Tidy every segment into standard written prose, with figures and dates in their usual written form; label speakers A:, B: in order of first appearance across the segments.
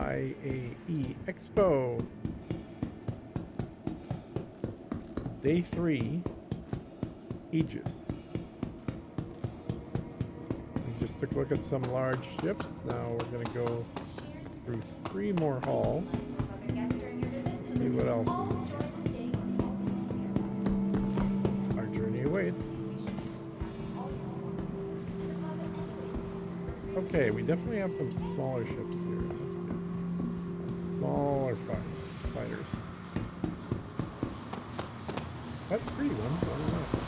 A: IAE Expo. Day 3, Aegis. We just took a look at some large ships. Now we're going to go through 3 more halls. See what else is in here. Our journey awaits. Okay, we definitely have some smaller ships here. That's good. Smaller fighters. That's pretty one. What is this?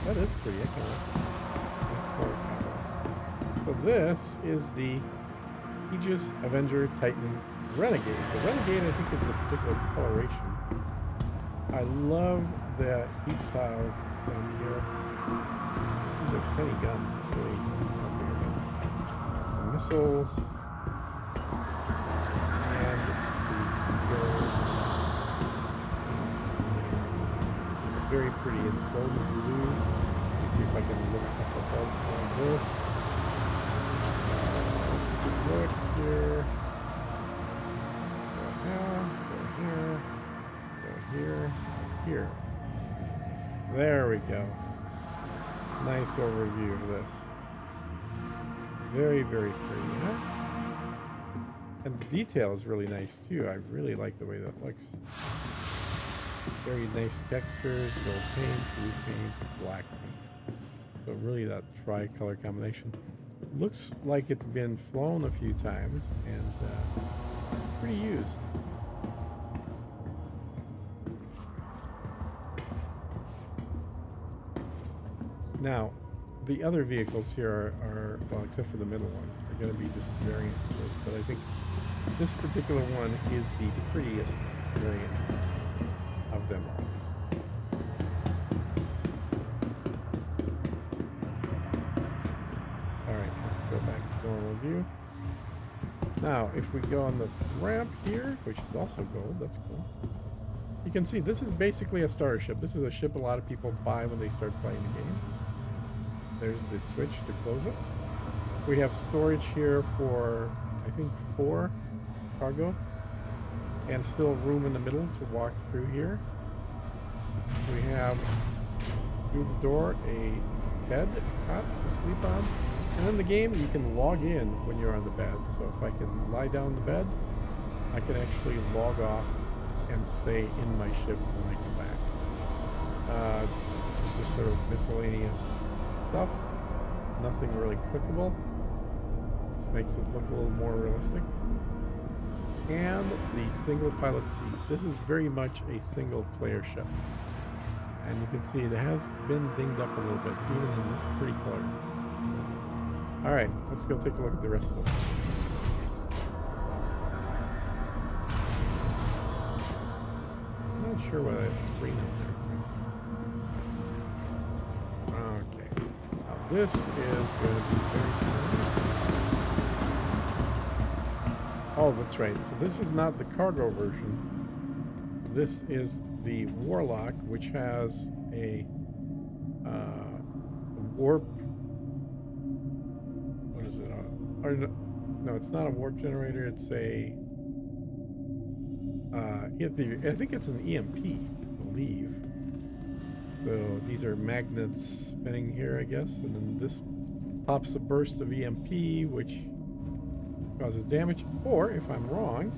A: That is pretty. I kind of like this color. So this is the Aegis Avenger Titan Renegade. The Renegade, I think, is the particular coloration. I love the heat tiles down here. These are tiny guns. It's really bigger guns. The missiles. And it's very pretty. It's golden blue. Let me see if I can look up above this. Look here. Go here. There we go. Nice overview of this. Very, very pretty, huh? And the detail is really nice too. I really like the way that looks. Very nice textures, gold paint, blue paint, black paint. So really that tri-color combination. Looks like it's been flown a few times and pretty used. Now, the other vehicles here are well, except for the middle one, are going to be just variants of this, but I think this particular one is the prettiest variant of them all. Alright, let's go back to normal view. Now, if we go on the ramp here, which is also gold, that's cool. You can see this is basically a starter ship. This is a ship a lot of people buy when they start playing the game. There's the switch to close it. We have storage here for, I think, 4 cargo. And still room in the middle to walk through here. We have, through the door, a bed cot to sleep on. And in the game, you can log in when you're on the bed. So if I can lie down on the bed, I can actually log off and stay in my ship when I come back. This is just sort of miscellaneous stuff. Nothing really clickable. Just makes it look a little more realistic. And the single pilot seat. This is very much a single player ship. And you can see it has been dinged up a little bit, even in this pretty color. Alright, let's go take a look at the rest of them. I'm not sure what that screen is there. Okay. Now this is going to be very simple. Oh, that's right. So this is not the cargo version. This is the Warlock, which has a warp. What is it? Or no, it's not a warp generator. It's a. I think it's an EMP, I believe. So these are magnets spinning here, I guess, and then this pops a burst of EMP, which causes damage. Or if I'm wrong,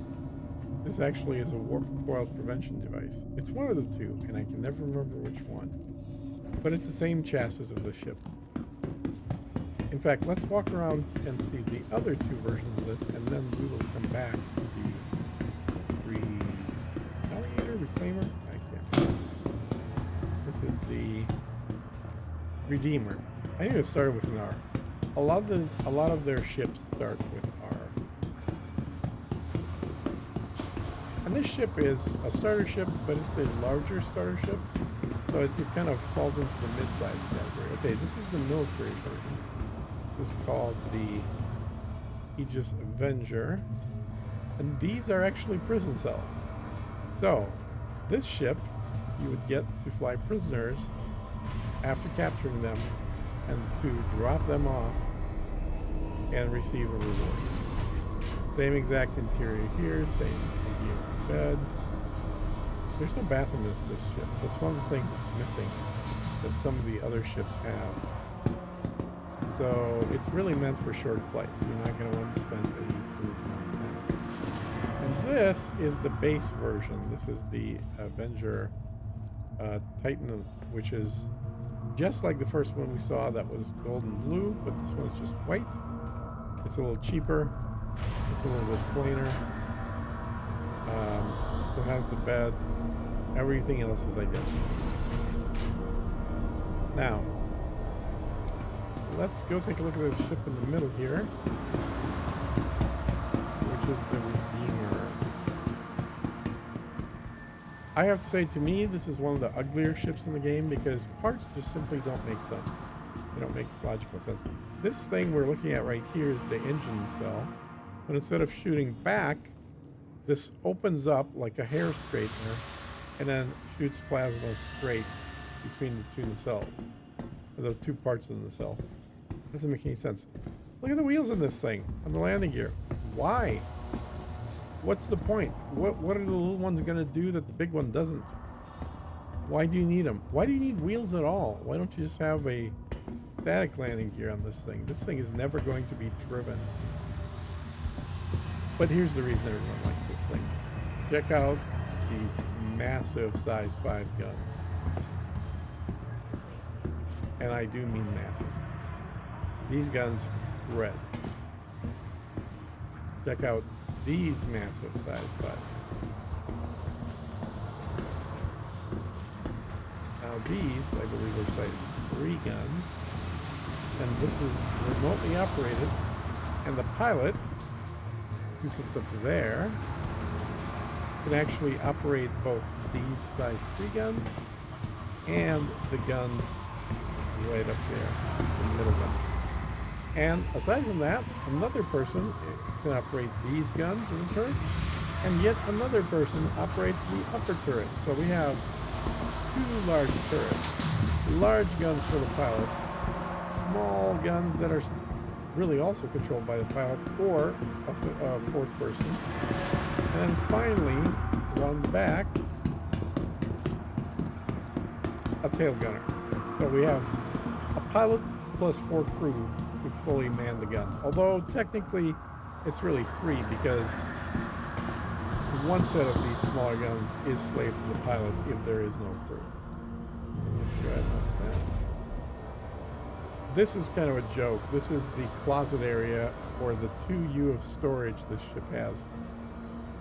A: this actually is a warp coil prevention device. It's one of the two, and I can never remember which one. But it's the same chassis of the ship. In fact, let's walk around and see the other 2 versions of this, and then we will come back to the Reclaimer? I can't remember. This is the Redeemer. I think it started with an R. A lot of their ships start with R. And this ship is a starter ship, but it's a larger starter ship, so it kind of falls into the mid-size category. Okay, this is the military version. This is called the Aegis Avenger, and these are actually prison cells. So, this ship, you would get to fly prisoners after capturing them and to drop them off and receive a reward. Same exact interior here, same medium bed. There's no bathroom in this ship. That's one of the things that's missing that some of the other ships have. So it's really meant for short flights. You're not going to want to spend any significant amount of time. And this is the base version. This is the Avenger Titan, which is just like the first one we saw that was gold and blue, but this one's just white. It's a little cheaper. It's a little bit plainer. It has the bed. Everything else is identical. Now, let's go take a look at the ship in the middle here, which is the Redeemer. I have to say, to me, this is one of the uglier ships in the game because parts just simply don't make sense. They don't make logical sense. This thing we're looking at right here is the engine cell, but instead of shooting back, this opens up like a hair straightener and then shoots plasma straight between the two nacelles, the two parts of the nacelle. Doesn't make any sense. Look at the wheels in this thing on the landing gear. Why? What's the point? What are the little ones going to do that the big one doesn't? Why do you need them? Why do you need wheels at all? Why don't you just have a static landing gear on this thing? This thing is never going to be driven. But here's the reason everyone likes this thing. Check out these massive size 5 guns. And I do mean massive. These guns red. Check out these massive size 5. Now these, I believe, are size 3 guns. And this is remotely operated. And the pilot, who sits up there, can actually operate both these size 3 guns and the guns right up there, the middle guns. And aside from that, another person can operate these guns in the turret, and yet another person operates the upper turret. So we have 2 large turrets, large guns for the pilot, small guns that are really also controlled by the pilot or a 4th person, and then finally, along the back, a tail gunner. So we have a pilot plus 4 crew to fully man the guns. Although technically it's really 3 because one set of these smaller guns is slave to the pilot if there is no crew. This is kind of a joke. This is the closet area or the 2U of storage this ship has.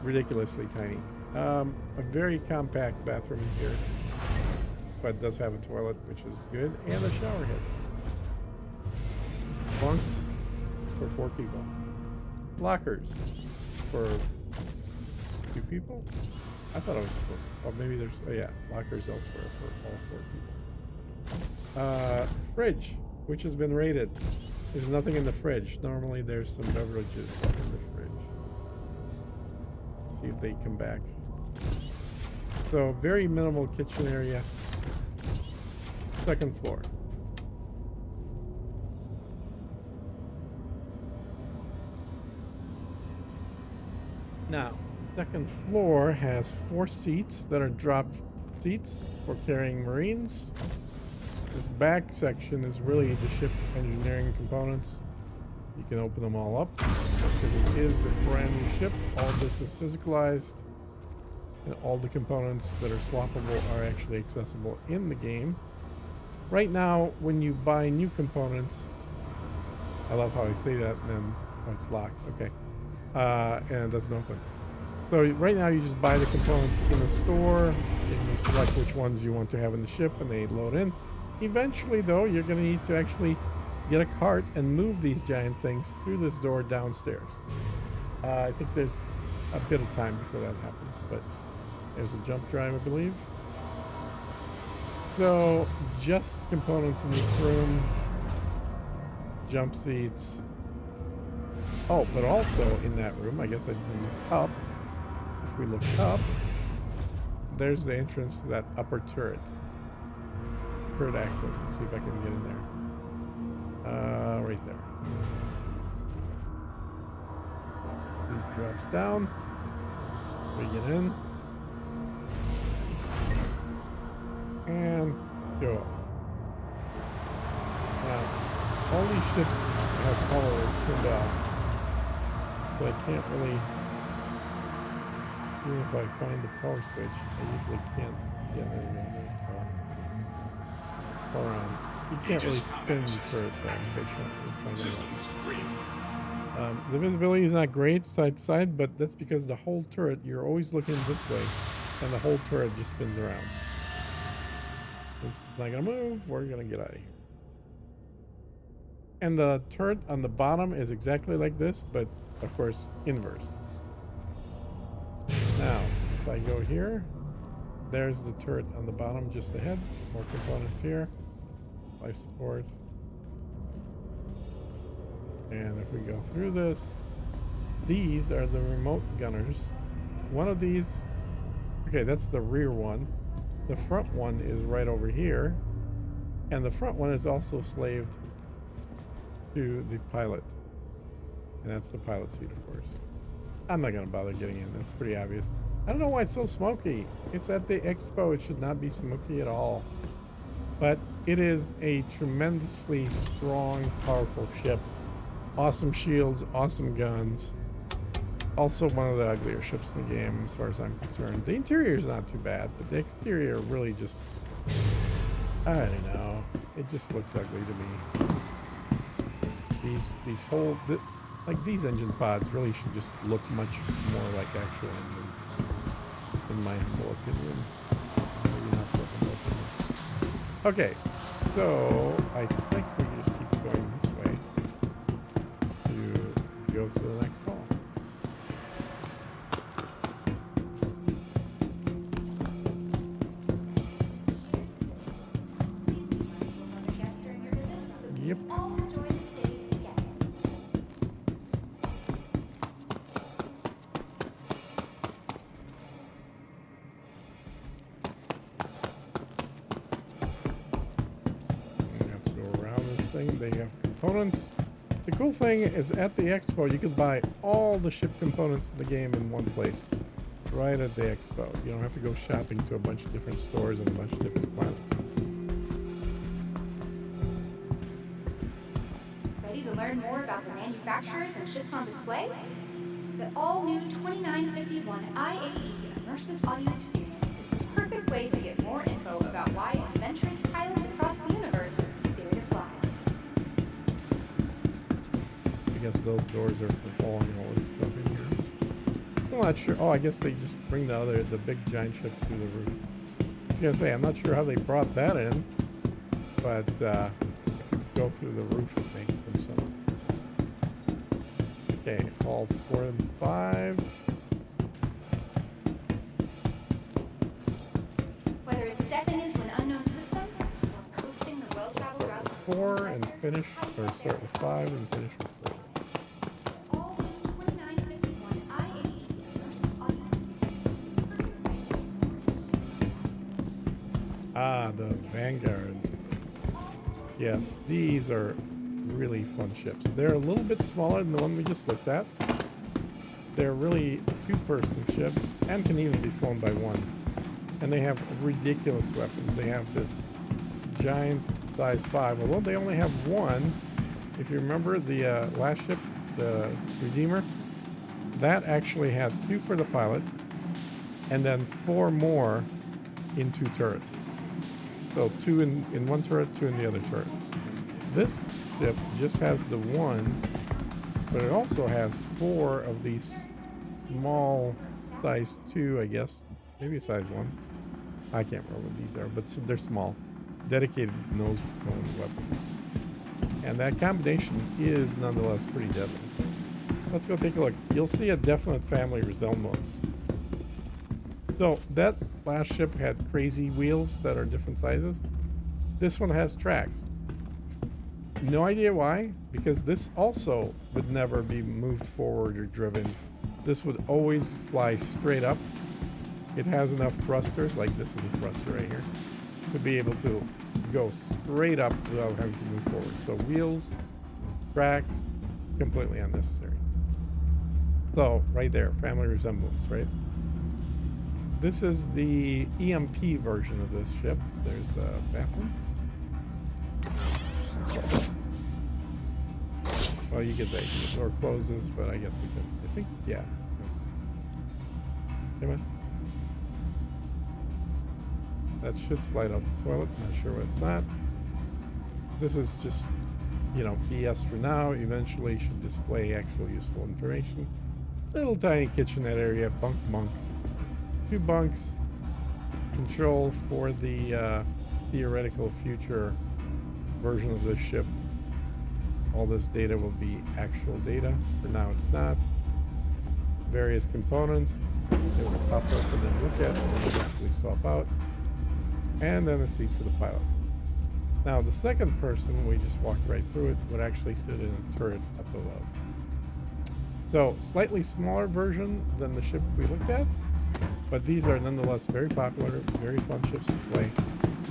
A: Ridiculously tiny. A very compact bathroom in here, but it does have a toilet, which is good, and a shower head. Bunks for 4 people. Lockers for 2 people? I thought it was for, oh, maybe there's, oh yeah, lockers elsewhere for all 4 people. Fridge, which has been raided. There's nothing in the fridge. Normally there's some beverages in the fridge. Let's see if they come back. So very minimal kitchen area. 2nd floor. Now, 2nd floor has 4 seats that are drop seats for carrying Marines. This back section is really the ship engineering components. You can open them all up because it is a brand new ship. All this is physicalized, and all the components that are swappable are actually accessible in the game. Right now, when you buy new components, I love how I say that, and then, oh, it's locked, okay. And it doesn't open. So right now you just buy the components in the store, and you select which ones you want to have in the ship, and they load in. Eventually, though, you're going to need to actually get a cart and move these giant things through this door downstairs. I think there's a bit of time before that happens, but there's a jump drive, I believe. So, just components in this room. Jump seats. Oh, but also in that room, I guess I didn't look up. If we look up, there's the entrance to that upper turret. Turret access. Let's see if I can get in there. Right there. drops down. We get in. And go up. Now, all these ships have power turned off. So I can't really, even if I find the power switch, I usually can't. Yeah, there we go. There's power. Power on. You can't really spin the turret though, unfortunately. It's not gonna work. The visibility is not great side to side, but that's because the whole turret, you're always looking this way, and the whole turret just spins around. Since it's not going to move, we're going to get out of here. And the turret on the bottom is exactly like this, but of course, inverse. Now, if I go here, there's the turret on the bottom just ahead. More components here. Life support. And if we go through this, these are the remote gunners. One of these, okay, that's the rear one. The front one is right over here. And the front one is also slaved to the pilot. And that's the pilot seat, of course. I'm not going to bother getting in. That's pretty obvious. I don't know why it's so smoky. It's at the expo. It should not be smoky at all. But it is a tremendously strong, powerful ship. Awesome shields, awesome guns. Also one of the uglier ships in the game as far as I'm concerned. The interior is not too bad, but the exterior really just, I don't know. It just looks ugly to me. These whole, like these engine pods really should just look much more like actual engines, in my humble opinion. Maybe not so humble opinion. Okay, so I think we can just keep going this way to go to the next hall. Yep. They have components. The cool thing is at the expo you can buy all the ship components of the game in one place, right at the expo. You don't have to go shopping to a bunch of different stores and a bunch of different planets.
B: Ready to learn more about the manufacturers and ships on display? The all-new 2951 IAE immersive audio experience is the perfect way to get more info about why adventurous pilots across the universe dare to fly.
A: I guess those doors are for hauling all this stuff in here. I'm not sure. Oh, I guess they just bring the big giant ship through the roof. I was gonna say, I'm not sure how they brought that in, but if you go through the roof, it makes some sense. Okay, halls 4 and 5.
B: Whether it's stepping into an unknown system or coasting the well-traveled routes of
A: 4 and finish, or start with 5 and finish with 4. Ah, the Vanguard. Yes, these are really fun ships. They're a little bit smaller than the one we just looked at. They're really two-person ships and can even be flown by one. And they have ridiculous weapons. They have this giant size 5, although they only have one. If you remember the last ship, the Redeemer, that actually had 2 for the pilot and then 4 more in 2 turrets. So 2 in one turret, 2 in the other turret. This ship just has the 1, but it also has 4 of these small size 2, I guess. Maybe size 1. I can't remember what these are, but they're small. Dedicated nose-cone weapons. And that combination is nonetheless pretty deadly. Let's go take a look. You'll see a definite family resemblance. So that last ship had crazy wheels that are different sizes. This one has tracks. No idea why, because this also would never be moved forward or driven. This would always fly straight up. It has enough thrusters, like this is a thruster right here, to be able to go straight up without having to move forward. So wheels, tracks, completely unnecessary. So, right there, family resemblance, right? This is the EMP version of this ship. There's the bathroom. Well, you get the idea. The door closes, but I guess we could. I think, yeah. Come on. That should slide out the toilet. Not sure what it's not. This is just, you know, BS for now. Eventually should display actual useful information. Little tiny kitchenette area, bunk. 2 bunks. Control for the theoretical future version of this ship. All this data will be actual data. For now it's not. Various components. They will pop up and then look at and then eventually swap out. And then a seat for the pilot. Now the second person, we just walked right through it, would actually sit in a turret up above. So slightly smaller version than the ship we looked at, but these are nonetheless very popular, very fun ships to play.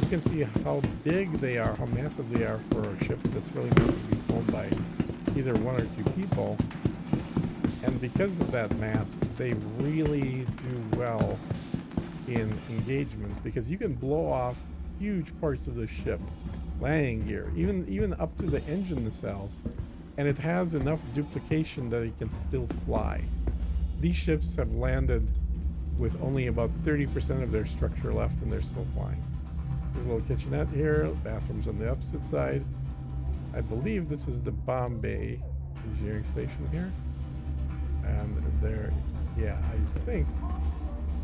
A: You can see how big they are, how massive they are for a ship that's really meant to be flown by either 1 or 2 people. And because of that mass, they really do well in engagements because you can blow off huge parts of the ship, landing gear, even up to the engine nacelles, and it has enough duplication that it can still fly. These ships have landed with only about 30% of their structure left, and they're still flying. There's a little kitchenette here, bathrooms on the opposite side. I believe this is the Bombay engineering station here. And there, yeah, I think.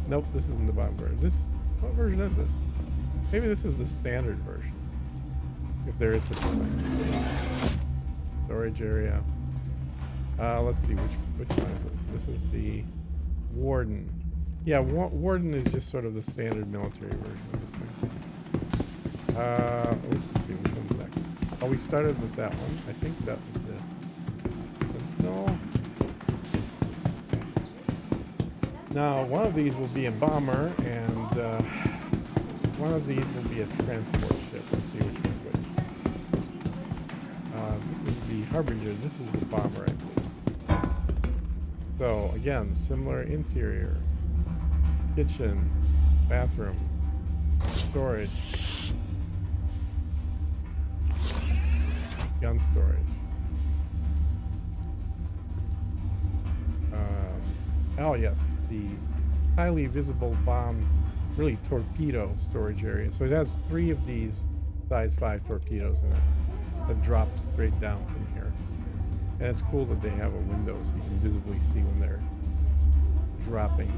A: Nope, this isn't the Bombay. What version is this? Maybe this is the standard version. If there is such a thing. Storage area. Let's see, which one is this? This is the Warden. Yeah, Warden is just sort of the standard military version of this thing. Let's see, which one's next? Oh, we started with that one. I think that was the... No. Now, one of these will be a bomber, and one of these will be a transport ship. Let's see which one's which. This is the Harbinger. This is the bomber, I believe. So, again, similar interior. Kitchen, bathroom, storage, gun storage. Oh yes, the highly visible bomb, really torpedo storage area. So it has 3 of these size 5 torpedoes in it that drop straight down from here. And it's cool that they have a window so you can visibly see when they're dropping.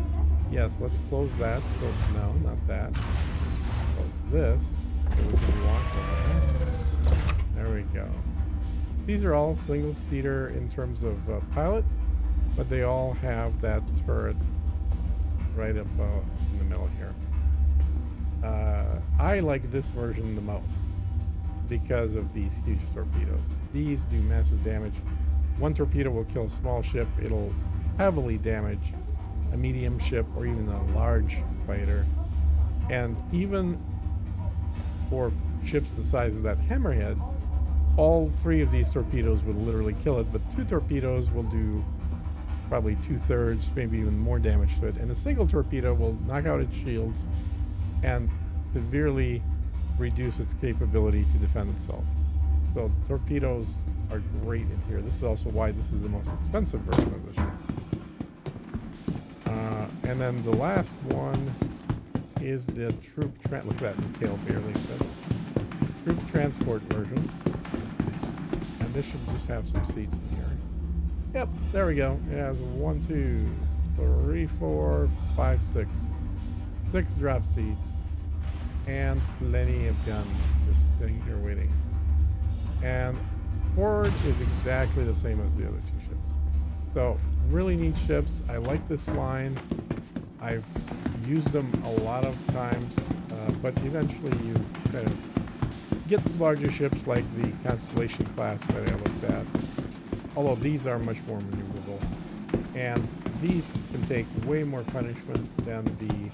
A: Yes, let's close that. So no, not that. Close this so we can walk over. There we go. These are all single-seater in terms of pilot, but they all have that turret right up in the middle here. I like this version the most because of these huge torpedoes. These do massive damage. One torpedo will kill a small ship. It'll heavily damage a medium ship or even a large fighter. And even for ships the size of that Hammerhead, all 3 of these torpedoes would literally kill it, but 2 torpedoes will do probably 2/3, maybe even more damage to it. And a single torpedo will knock out its shields and severely reduce its capability to defend itself. So torpedoes are great in here. This is also why this is the most expensive version of the ship. And then the last one is the troop look at that, Mikhail barely said. Troop transport version. And this should just have some seats in here. Yep, there we go. It has 1, 2, 3, 4, 5, 6. 6 drop seats. And plenty of guns just sitting here waiting. And forward is exactly the same as the other 2 ships. So, really neat ships. I like this line. I've used them a lot of times, but eventually you kind of get to larger ships like the Constellation class that I looked at. Although these are much more maneuverable. And these can take way more punishment than the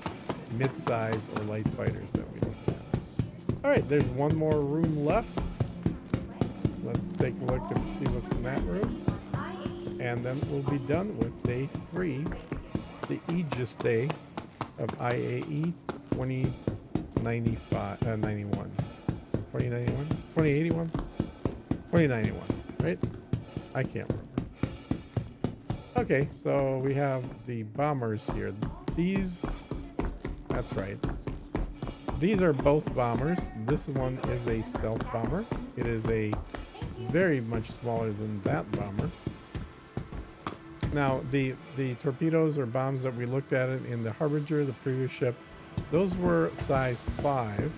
A: mid-size or light fighters that we looked at. Alright, there's one more room left. Let's take a look and see what's in that room. and then we'll be done with day 3, the Aegis day of IAE 2095, 91, 2091, 2081, 2091, right? I can't remember. Okay, so we have the bombers here. These, that's right. These are both bombers. This one is a stealth bomber. It is a very much smaller than that bomber. Now, the torpedoes or bombs that we looked at in the Harbinger, the previous ship, those were size 5.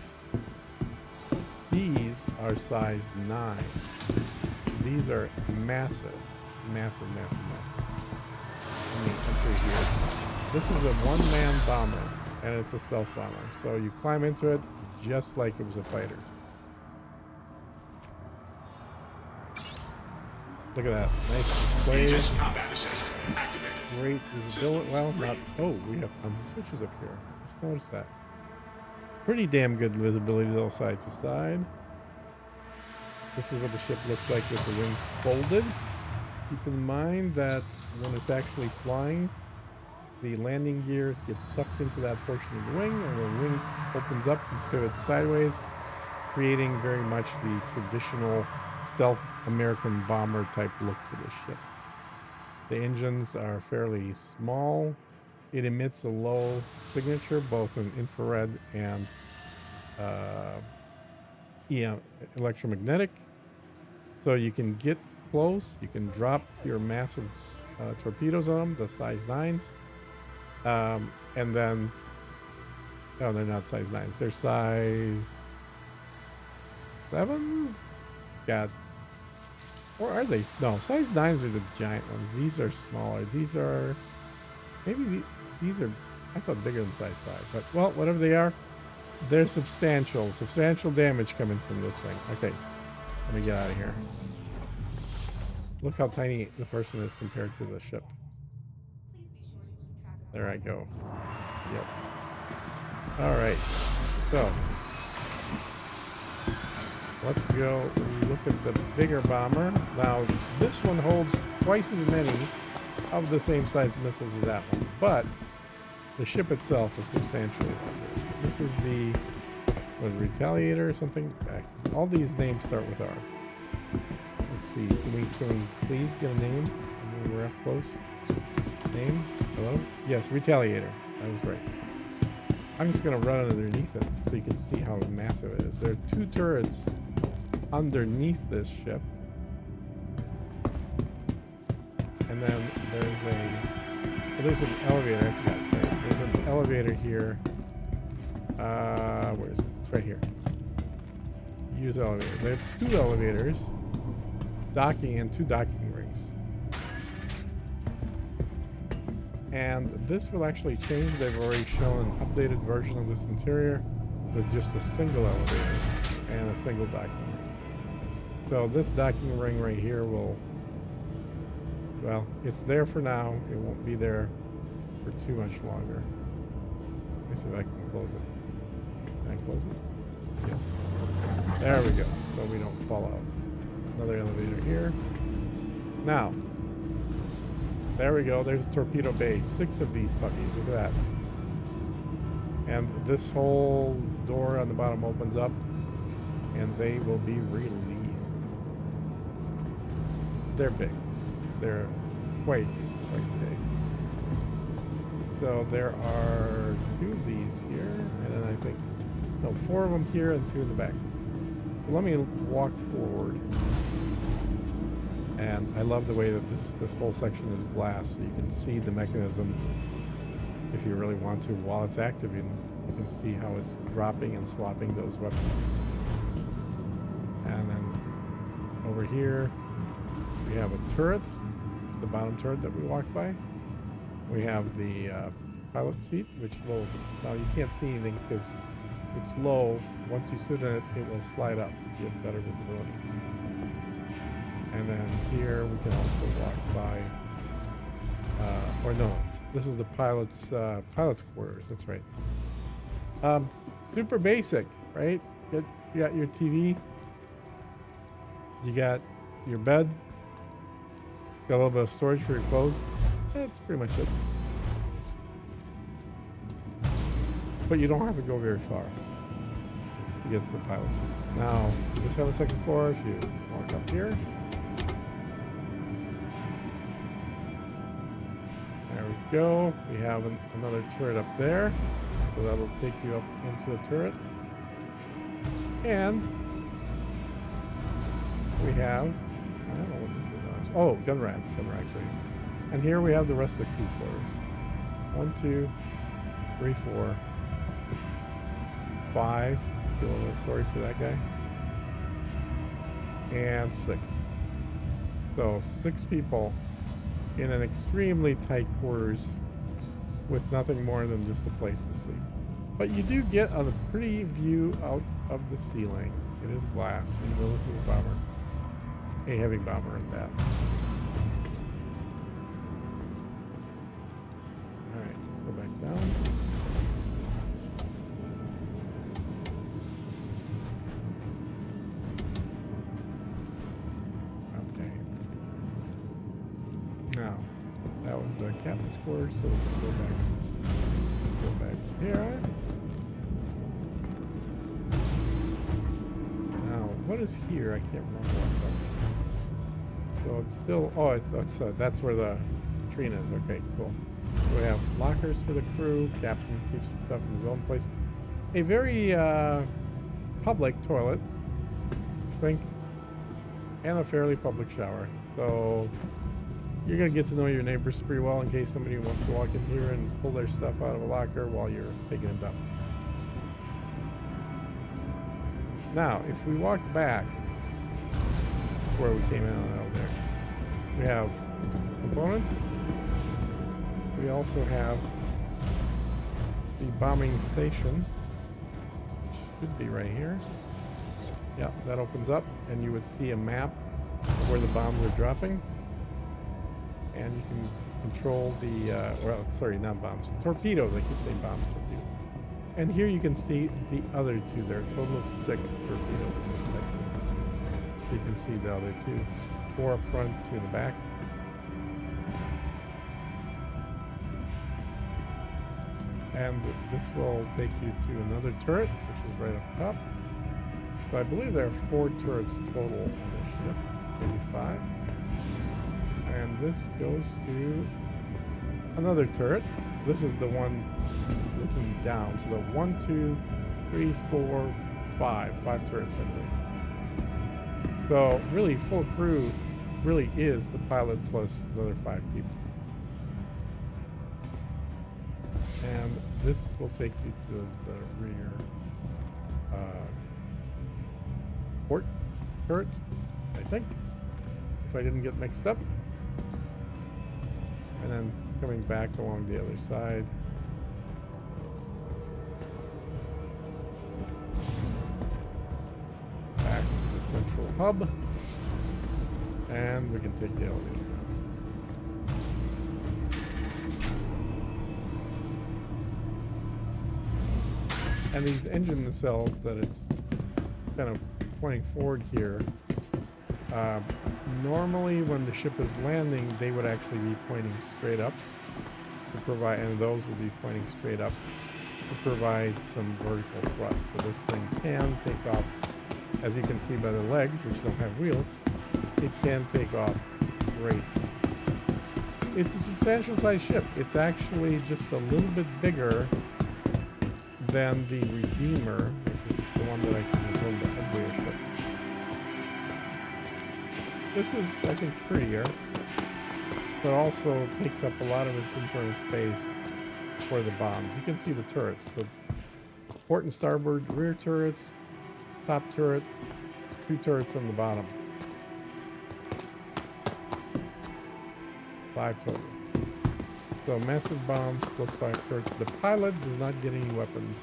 A: These are size 9. These are massive, massive, massive, massive. Let me enter here. This is a one-man bomber, and it's a stealth bomber. So you climb into it just like it was a fighter. Look at that. Nice plays. Great visibility. Well, not... Oh, we have tons of switches up here. Just noticed that. Pretty damn good visibility though, side to side. This is what the ship looks like with the wings folded. Keep in mind that when it's actually flying, the landing gear gets sucked into that portion of the wing, and the wing opens up and pivots sideways, creating very much the traditional stealth American bomber type look for this ship. The engines are fairly small. It emits a low signature, both in infrared and electromagnetic. So you can get close, you can drop your massive torpedoes on them, the size 9s. And then, no, they're not size 9s, they're size 7s? God. Or are they? No, size 9s are the giant ones. These are smaller. These are, maybe these are, I thought bigger than size 5. But, well, whatever they are, they're substantial. Substantial damage coming from this thing. Okay, let me get out of here. Look how tiny the person is compared to the ship. There I go. Yes. All right. So let's go look at the bigger bomber. Now, this one holds twice as many of the same size missiles as that one, but the ship itself is substantially larger. This is the, what is it, Retaliator or something? All these names start with R. Let's see. Can we please get a name? When we're up close. Name? Hello? Yes, Retaliator. I was right. I'm just going to run underneath it so you can see how massive it is. There are 2 turrets underneath this ship. And then there's an elevator. I forgot. Sorry. There's an elevator here. Where is it? It's right here. Use elevator. They have 2 elevators. Docking and 2 docking rings. And this will actually change. They've already shown an updated version of this interior with just a single elevator and a single docking ring. So this docking ring right here will, well, it's there for now. It won't be there for too much longer. Let me see if I can close it. Can I close it? Yes. There we go. So we don't fall out. Another elevator here. Now, there we go. There's Torpedo Bay. 6 of these puppies. Look at that. And this whole door on the bottom opens up, and they will be released. They're big. They're quite big. So there are 2 of these here, and then I think, no, 4 of them here and 2 in the back. So let me walk forward. And I love the way that this whole section is glass, so you can see the mechanism if you really want to while it's active. You can see how it's dropping and swapping those weapons. And then over here we have a turret, the bottom turret that we walked by. We have the pilot seat, which will, now you can't see anything because it's low. Once you sit in it, it will slide up to give better visibility. And then here we can also walk by, or no, this is the pilot's quarters. That's right. Super basic, right? You got your TV, you got your bed, Got a little bit of storage for your clothes. That's pretty much it. But you don't have to go very far to get to the pilot seats. Now, you just have a second floor if you walk up here. There we go. We have another turret up there. So that'll take you up into the turret. And we have, I don't know what this is. Oh, gun racks right here. And here we have the rest of the crew quarters. 1, 2, 3, 4, 5. Feel a little sorry for that guy. And 6. So 6 people in an extremely tight quarters with nothing more than just a place to sleep. But you do get a pretty view out of the ceiling. It is glass, and this is a bomber. A heavy bomber at that. Alright, let's go back down. Okay. Now, that was the captain's quarters, so we can go back here. What is here? I can't remember what. So it's still. Oh, it's that's where the latrine is. Okay, cool. We have lockers for the crew. Captain keeps stuff in his own place. A very public toilet, I think, and a fairly public shower. So you're gonna get to know your neighbors pretty well in case somebody wants to walk in here and pull their stuff out of a locker while you're taking a dump. Now, if we walk back, that's where we came in and out there. We have components. We also have the bombing station, which should be right here. Yeah, that opens up, and you would see a map of where the bombs are dropping. And you can control the, well, sorry, not bombs, torpedoes. I keep saying bombs, torpedoes. And here you can see the other 2. There are a total of 6 torpedoes in this section. You can see the other 2. 4 up front, 2 in the back. And this will take you to another turret, which is right up top. So I believe there are 4 turrets total on this ship, maybe 5. And this goes to another turret. This is the one looking down. So the 1, 2, 3, 4, 5. 5 turrets, I believe. So really, full crew really is the pilot plus another 5 people. And this will take you to the rear port turret, I think, if I didn't get mixed up. And then coming back along the other side. Back to the central hub. And we can take the elevator. And these engine nacelles that it's kind of pointing forward here, normally when the ship is landing, they would actually be pointing straight up to provide, and those would be pointing straight up to provide some vertical thrust. So this thing can take off, as you can see by the legs, which don't have wheels, it can take off great. It's a substantial size ship. It's actually just a little bit bigger than the Redeemer, which is the one that I see as one of the uglier ships. This is, I think, prettier, but also takes up a lot of its internal space for the bombs. You can see the turrets, the port and starboard rear turrets, top turret, 2 turrets on the bottom. 5 total. So massive bombs plus 5 turrets. The pilot does not get any weapons.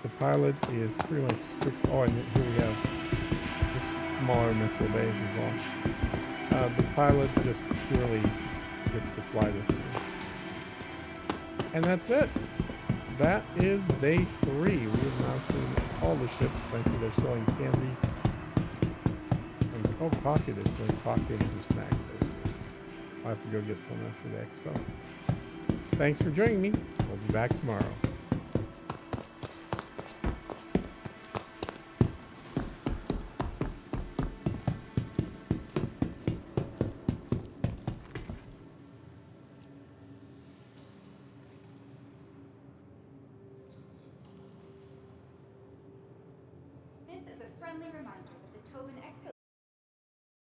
A: The pilot is pretty much strict. Oh, and here we have this smaller missile base as well. The pilot just purely gets to fly this thing. And that's it. That is day 3. We have now seen all the ships. I see they're selling candy. And, oh, coffee. They're selling coffee and some snacks. I'll have to go get some after the expo. Thanks for joining me. We'll be back tomorrow.
B: This is a friendly reminder that the Tobin Expo